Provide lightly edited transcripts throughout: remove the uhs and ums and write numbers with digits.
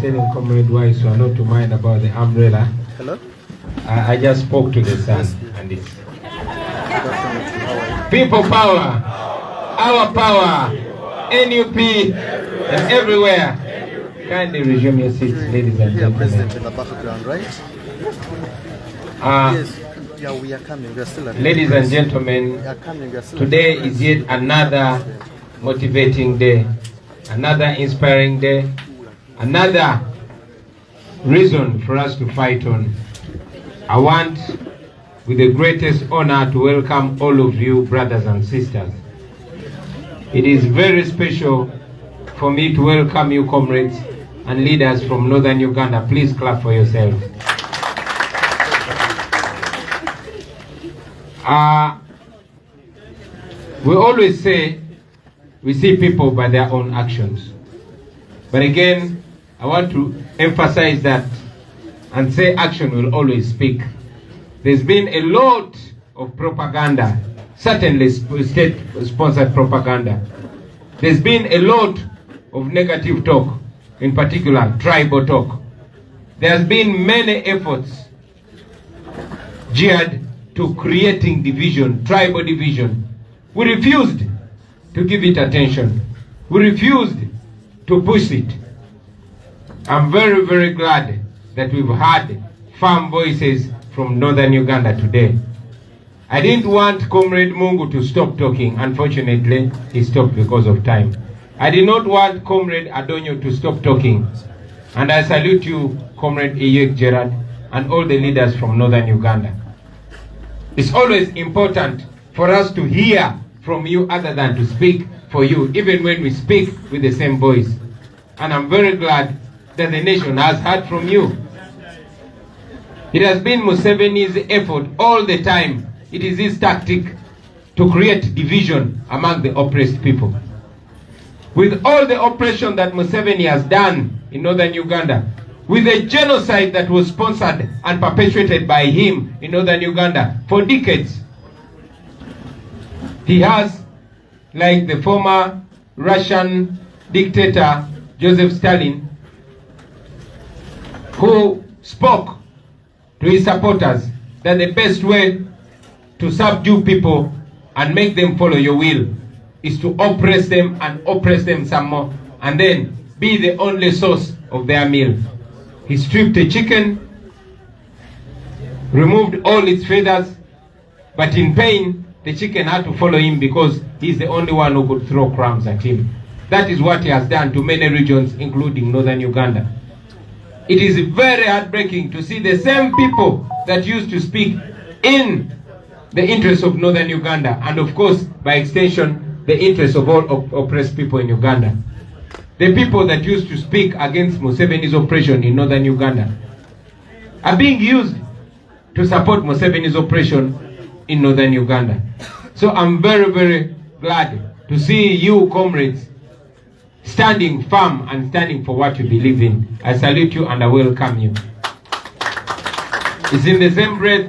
telling Comrade Wise not to mind about the umbrella. Hello? I just spoke to the sun and it's people power, our power, NUP and everywhere. Kindly resume your seats, ladies and gentlemen. President in the background, right? Yes. Yeah, we are coming. We are still at ladies and gentlemen, today is yet another motivating day, another inspiring day, another reason for us to fight on. I want, with the greatest honor, to welcome all of you, brothers and sisters. It is very special for me to welcome you, comrades and leaders from northern Uganda. Please clap for yourselves. We always say we see people by their own actions. But again, I want to emphasize that and say action will always speak. There's been a lot of propaganda, certainly state-sponsored propaganda. There's been a lot of negative talk, in particular tribal talk. There's been many efforts geared to creating division, tribal division. We refused to give it attention. We refused to push it. I'm very, very glad that we've heard firm voices from northern Uganda today. I didn't want Comrade Mungu to stop talking. Unfortunately, he stopped because of time. I did not want Comrade Adonyo to stop talking. And I salute you, Comrade Iyek Gerard, and all the leaders from northern Uganda. It's always important for us to hear from you other than to speak for you, even when we speak with the same voice. And I'm very glad that the nation has heard from you. It has been Museveni's effort all the time. It is his tactic to create division among the oppressed people. With all the oppression that Museveni has done in northern Uganda, with the genocide that was sponsored and perpetuated by him in northern Uganda for decades, he has, like the former Russian dictator Joseph Stalin, who spoke to his supporters that the best way to subdue people and make them follow your will is to oppress them and oppress them some more, and then be the only source of their meal. He stripped a chicken, removed all its feathers, but in pain, the chicken had to follow him because he's the only one who could throw crumbs at him. That is what he has done to many regions, including northern Uganda. It is very heartbreaking to see the same people that used to speak in the interests of northern Uganda, and of course, by extension, the interests of all oppressed people in Uganda. The people that used to speak against Museveni's oppression in northern Uganda are being used to support Museveni's oppression in northern Uganda. So I'm very, very glad to see you, comrades, standing firm and standing for what you believe in. I salute you and I welcome you. It's in the same breath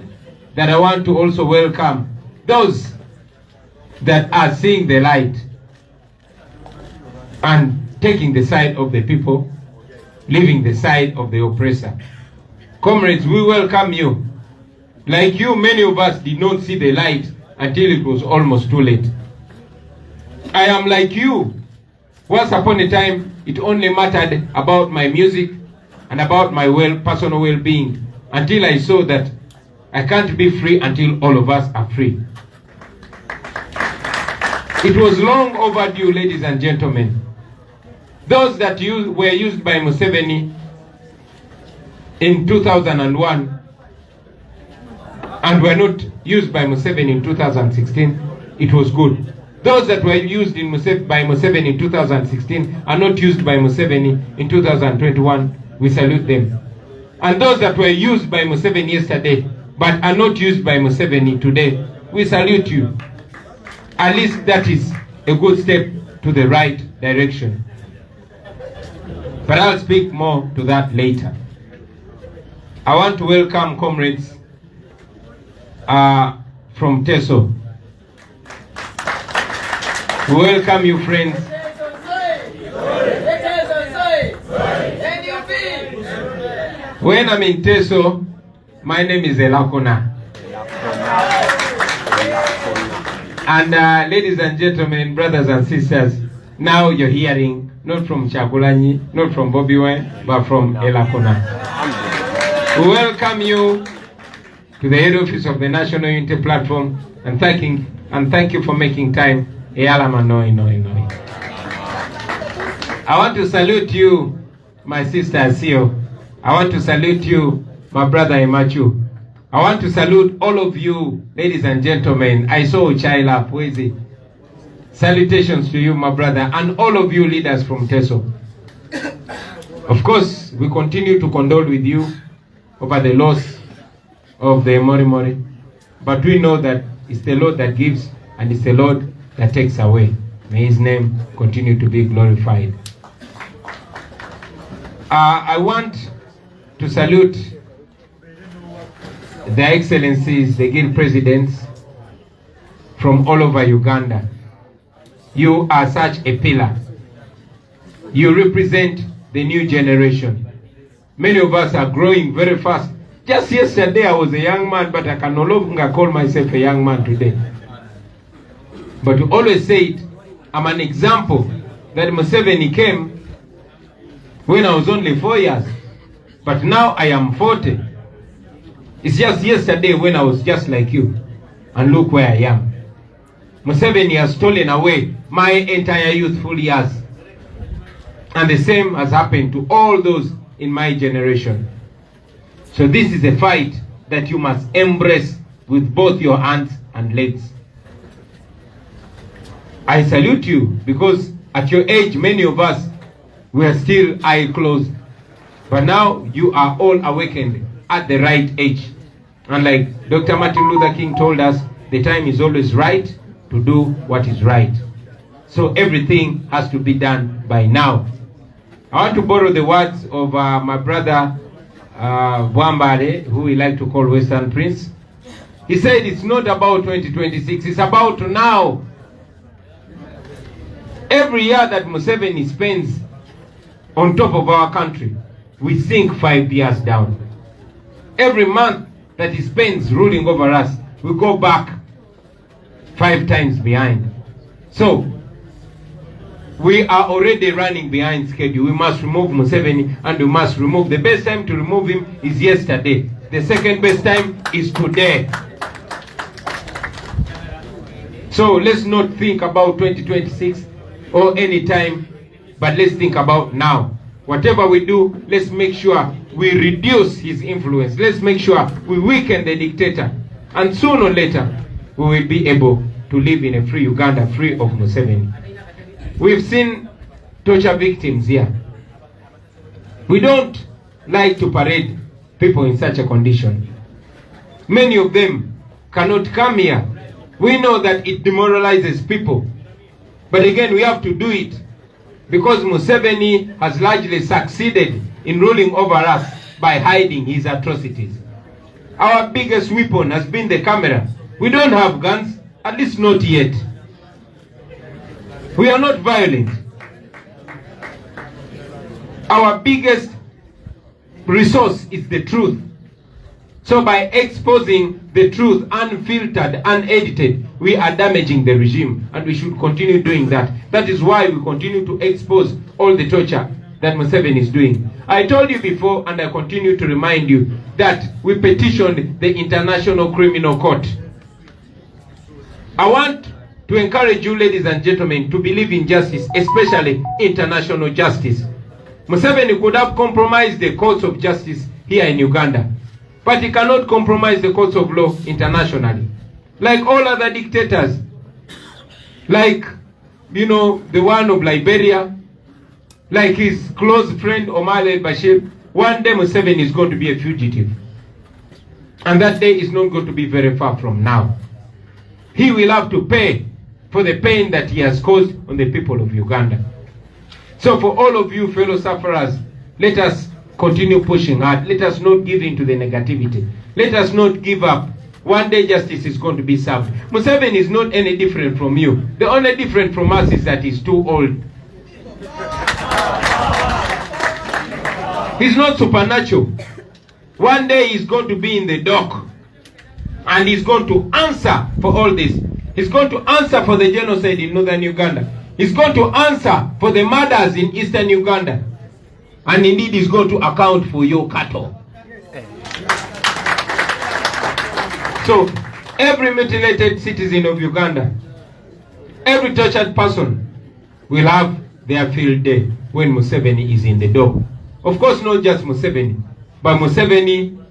that I want to also welcome those that are seeing the light and taking the side of the people, leaving the side of the oppressor. Comrades, we welcome you. Like you, many of us did not see the light until it was almost too late. I am like you. Once upon a time, it only mattered about my music and about my personal well-being, until I saw that I can't be free until all of us are free. It was long overdue, ladies and gentlemen. Those that were used by Museveni in 2001 and were not used by Museveni in 2016, it was good. Those that were used by Museveni in 2016 are not used by Museveni in 2021, we salute them. And those that were used by Museveni yesterday but are not used by Museveni today, we salute you. At least that is a good step to the right direction. But I'll speak more to that later. I want to welcome comrades from Teso. We welcome you, friends. When I'm in Teso, my name is Elakona. And ladies and gentlemen, brothers and sisters, now you're hearing not from Chagulanyi, not from Bobi, but from Elakona. We welcome you to the head office of the National Unity Platform and thank you for making time. I want to salute you, my sister Asio. I want to salute you, my brother Imachu. I want to salute all of you, ladies and gentlemen. I saw Chaila Poezi. Salutations to you, my brother, and all of you leaders from Teso. Of course, we continue to condole with you over the loss of the Mori, but we know that it's the Lord that gives and it's the Lord that takes away. May his name continue to be glorified. I want to salute Their Excellencies, the Guild Presidents from all over Uganda. You are such a pillar. You represent the new generation. Many of us are growing very fast. Just yesterday I was a young man, but I can no longer call myself a young man today. But you always say it, I'm an example that Museveni came when I was only 4 years. But now I am 40. It's just yesterday when I was just like you. And look where I am. Museveni has stolen away my entire youthful years. And the same has happened to all those in my generation. So this is a fight that you must embrace with both your hands and legs. I salute you because at your age, many of us were still eye closed. But now you are all awakened at the right age. And like Dr. Martin Luther King told us, the time is always right to do what is right. So everything has to be done by now. I want to borrow the words of my brother Wambare, who we like to call Western Prince. He said it's not about 2026, it's about now. Every year that Museveni spends on top of our country, we sink 5 years down. Every month that he spends ruling over us, we go back 5 times behind. So, we are already running behind schedule. We must remove Museveni and we must remove. The best time to remove him is yesterday. The second best time is today. So let's not think about 2026 or any time, but let's think about now. Whatever we do, let's make sure we reduce his influence. Let's make sure we weaken the dictator. And sooner or later, we will be able to live in a free Uganda, free of Museveni. We've seen torture victims here. We don't like to parade people in such a condition. Many of them cannot come here. We know that it demoralizes people. But again, we have to do it because Museveni has largely succeeded in ruling over us by hiding his atrocities. Our biggest weapon has been the camera. We don't have guns, at least not yet. We are not violent. Our biggest resource is the truth. So by exposing the truth unfiltered, unedited, we are damaging the regime, and we should continue doing that. That is why we continue to expose all the torture that Museveni is doing. I told you before, and I continue to remind you, that we petitioned the International Criminal Court. I want to encourage you, ladies and gentlemen, to believe in justice, especially international justice. Museveni could have compromised the courts of justice here in Uganda, but he cannot compromise the courts of law internationally. Like all other dictators, like, the one of Liberia, like his close friend Omar el-Bashir, one day Museveni is going to be a fugitive. And that day is not going to be very far from now. He will have to pay for the pain that he has caused on the people of Uganda. So for all of you fellow sufferers, let us continue pushing hard. Let us not give in to the negativity. Let us not give up. One day justice is going to be served. Museveni is not any different from you. The only difference from us is that he's too old. He's not supernatural. One day he's going to be in the dock, and he's going to answer for all this. He's going to answer for the genocide in northern Uganda. He's going to answer for the murders in eastern Uganda. And indeed, he's going to account for your cattle. So, every mutilated citizen of Uganda, every tortured person will have their field day when Museveni is in the door. Of course, not just Museveni, but Museveni,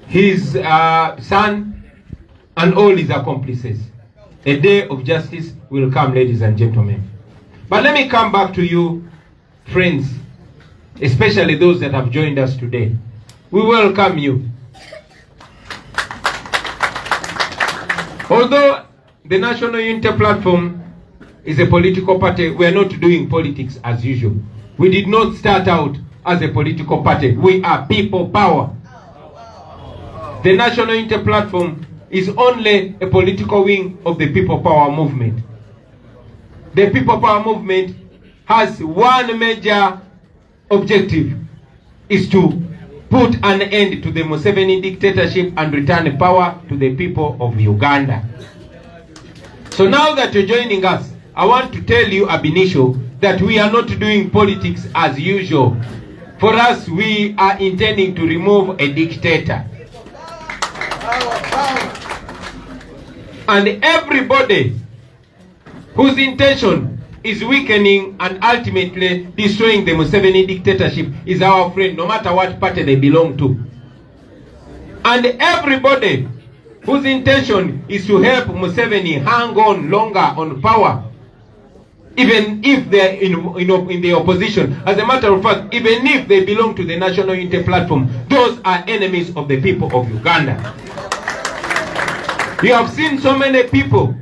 his son, and all his accomplices. A day of justice will come, ladies and gentlemen. But let me come back to you, friends, especially those that have joined us today. We welcome you. Although the National Unity Platform is a political party, we are not doing politics as usual. We did not start out as a political party. We are people power. The National Unity Platform is only a political wing of the people power movement. The people power movement has one major objective, is to put an end to the Museveni dictatorship and return power to the people of Uganda. So now that you're joining us, I want to tell you ab initio that we are not doing politics as usual. For us, we are intending to remove a dictator. And everybody whose intention is weakening and ultimately destroying the Museveni dictatorship is our friend, no matter what party they belong to. And everybody whose intention is to help Museveni hang on longer on power, even if they're in the opposition. As a matter of fact, even if they belong to the National Unity Platform, those are enemies of the people of Uganda. You have seen so many people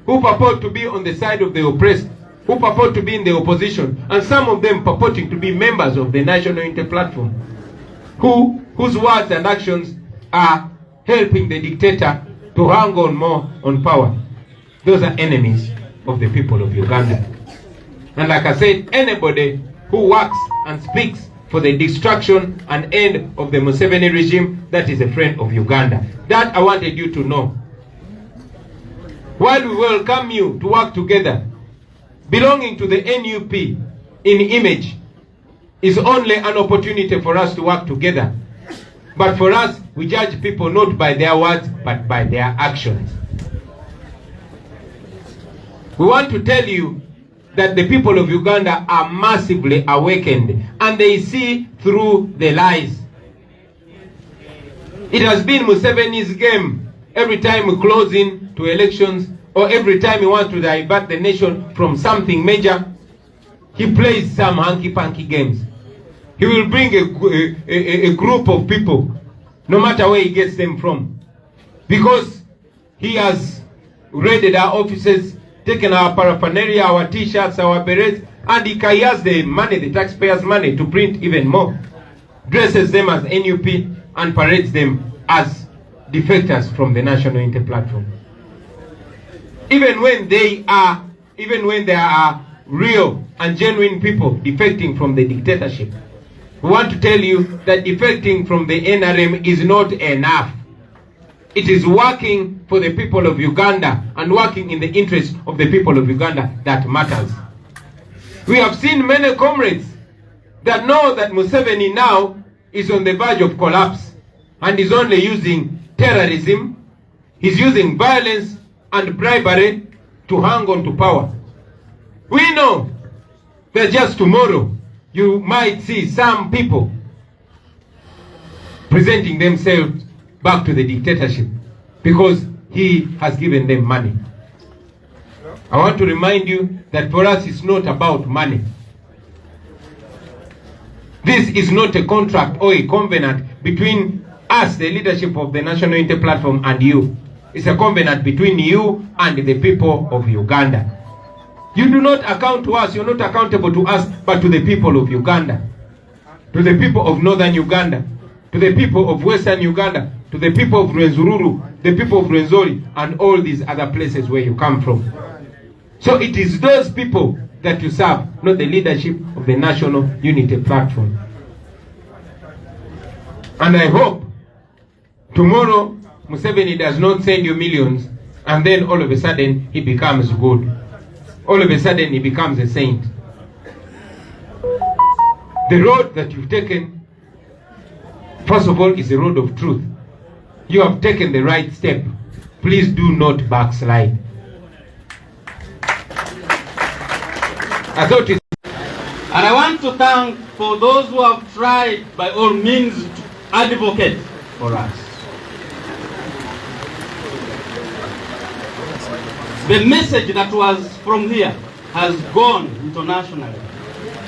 who purport to be on the side of the oppressed, who purport to be in the opposition, and some of them purporting to be members of the National Unity Platform, whose words and actions are helping the dictator to hang on more on power. Those are enemies of the people of Uganda. And like I said, anybody who works and speaks for the destruction and end of the Museveni regime, that is a friend of Uganda. That I wanted you to know. While we welcome you to work together, belonging to the NUP in image is only an opportunity for us to work together. But for us, we judge people not by their words, but by their actions. We want to tell you that the people of Uganda are massively awakened and they see through the lies. It has been Museveni's game. Every time we close in to elections, or every time he wants to divert the nation from something major, he plays some hanky-panky games. He will bring a group of people, no matter where he gets them from. Because he has raided our offices, taken our paraphernalia, our t-shirts, our berets, and he has the money, the taxpayers' money, to print even more. Dresses them as NUP and parades them as defectors from the National Unity Platform. Even when there are real and genuine people defecting from the dictatorship, we want to tell you that defecting from the NRM is not enough. It is working for the people of Uganda and working in the interest of the people of Uganda that matters. We have seen many comrades that know that Museveni now is on the verge of collapse and is only using terrorism, he's using violence and bribery to hang on to power. We know that just tomorrow you might see some people presenting themselves back to the dictatorship because he has given them money. I want to remind you that for us it's not about money. This is not a contract or a covenant between us, the leadership of the National Unity Platform, and you. It's a covenant between you and the people of Uganda. You do not account to us, you're not accountable to us, but to the people of Uganda. To the people of northern Uganda. To the people of western Uganda. To the people of Rwenzururu, the people of Rwenzori, and all these other places where you come from. So it is those people that you serve, not the leadership of the National Unity Platform. And I hope tomorrow Museveni does not send you millions and then all of a sudden he becomes good. All of a sudden he becomes a saint. The road that you've taken, first of all, is the road of truth. You have taken the right step. Please do not backslide. I thought it. And I want to thank for those who have tried by all means to advocate for us. The message that was from here has gone internationally,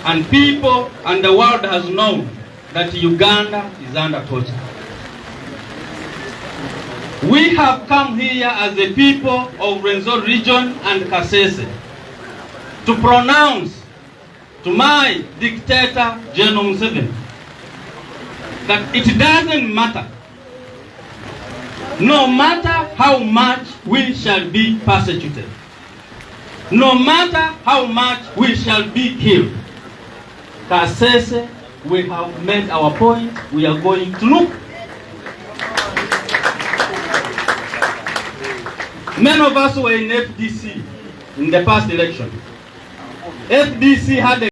and people and the world has known that Uganda is under torture. We have come here as the people of Rwenzori region and Kasese to pronounce to my dictator, General Museveni, that it doesn't matter. No matter how much we shall be persecuted, no matter how much we shall be killed, Kasese, we have made our point. We are going to look. Many of us were in FDC in the past election. FDC had a